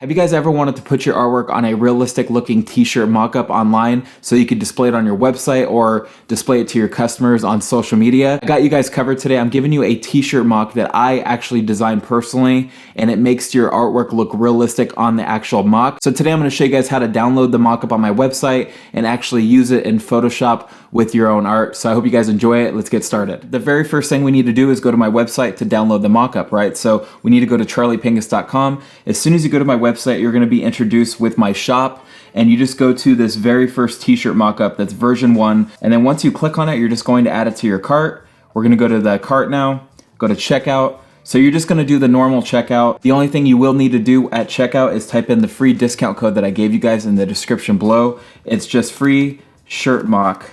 Have you guys ever wanted to put your artwork on a realistic looking t-shirt mock-up online so you could display it on your website or display it to your customers on social media? I got you guys covered today. I'm giving you a t-shirt mock that I actually designed personally, and it makes your artwork look realistic on the actual mock. So today I'm going to show you guys how to download the mock-up on my website and actually use it in Photoshop with your own art. So I hope you guys enjoy it. Let's get started. The very first thing we need to do is go to my website to download the mock-up, right? So we need to go to CharleyPangus.com. As soon as you go to my website, you're going to be introduced with my shop, and you just go to this very first t-shirt mock-up that's version 1, and then once you click on it, you're just going to add it to your cart. We're going to go to the cart now, go to checkout. So you're just going to do the normal checkout. The only thing you will need to do at checkout is type in the free discount code that I gave you guys in the description below. It's just free shirt mock.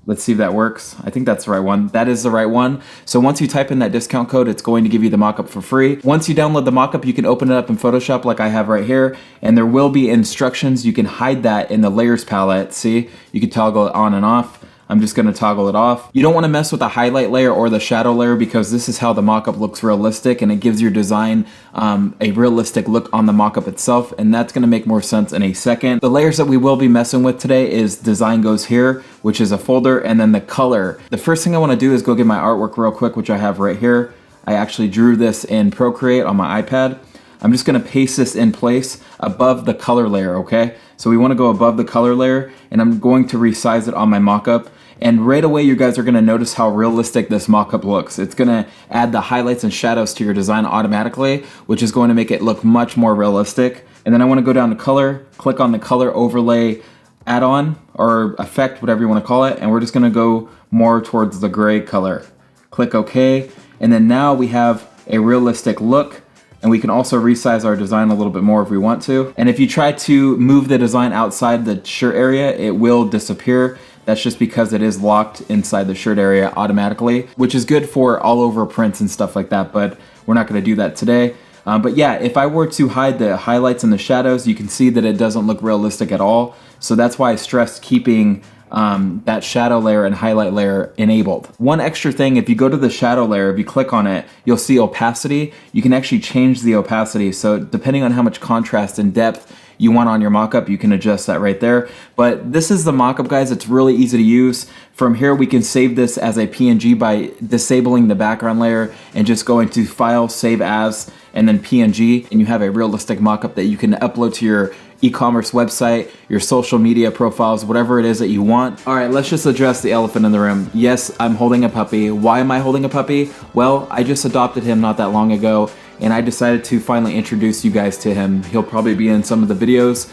Let's see if that works. I think that's the right one. That is the right one. So once you type in that discount code, it's going to give you the mockup for free. Once you download the mockup, you can open it up in Photoshop like I have right here, and there will be instructions. You can hide that in the layers palette. See, you can toggle it on and off. I'm just going to toggle it off. You don't want to mess with the highlight layer or the shadow layer because this is how the mockup looks realistic, and it gives your design a realistic look on the mockup itself, and that's going to make more sense in a second. The layers that we will be messing with today is design goes here, which is a folder, and then the color. The first thing I want to do is go get my artwork real quick, which I have right here. I actually drew this in Procreate on my iPad. I'm just going to paste this in place above the color layer, okay? So we want to go above the color layer, and I'm going to resize it on my mockup. And right away, you guys are going to notice how realistic this mockup looks. It's going to add the highlights and shadows to your design automatically, which is going to make it look much more realistic. And then I want to go down to color, click on the color overlay add-on or effect, whatever you want to call it. And we're just going to go more towards the gray color. Click OK. And then now we have a realistic look. And we can also resize our design a little bit more if we want to. And if you try to move the design outside the shirt area, it will disappear. That's just because it is locked inside the shirt area automatically, which is good for all over prints and stuff like that, but we're not gonna do that today. But yeah, if I were to hide the highlights and the shadows, you can see that it doesn't look realistic at all. So that's why I stressed keeping that shadow layer and highlight layer enabled. One extra thing, if you go to the shadow layer, if you click on it, you'll see opacity. You can actually change the opacity. So depending on how much contrast and depth you want on your mockup, you can adjust that right there. But this is the mockup, guys. It's really easy to use. From here, we can save this as a PNG by disabling the background layer and just going to File, Save As, and then PNG, and you have a realistic mockup that you can upload to your e-commerce website, your social media profiles, whatever it is that you want. All right, let's just address the elephant in the room. Yes, I'm holding a puppy. Why am I holding a puppy? Well, I just adopted him not that long ago, and I decided to finally introduce you guys to him. He'll probably be in some of the videos.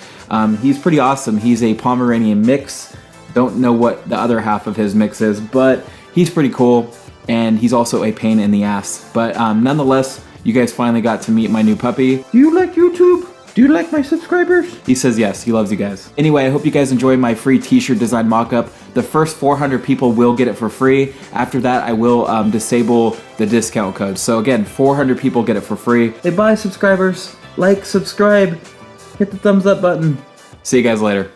He's pretty awesome. He's a Pomeranian mix. Don't know what the other half of his mix is, but he's pretty cool, and he's also a pain in the ass. But nonetheless, you guys finally got to meet my new puppy. Do you like YouTube? Do you like my subscribers? He says yes, he loves you guys. Anyway, I hope you guys enjoy my free t-shirt design mockup. The first 400 people will get it for free. After that, I will disable the discount code. So again, 400 people get it for free. Hey, bye subscribers. Like, subscribe, hit the thumbs up button. See you guys later.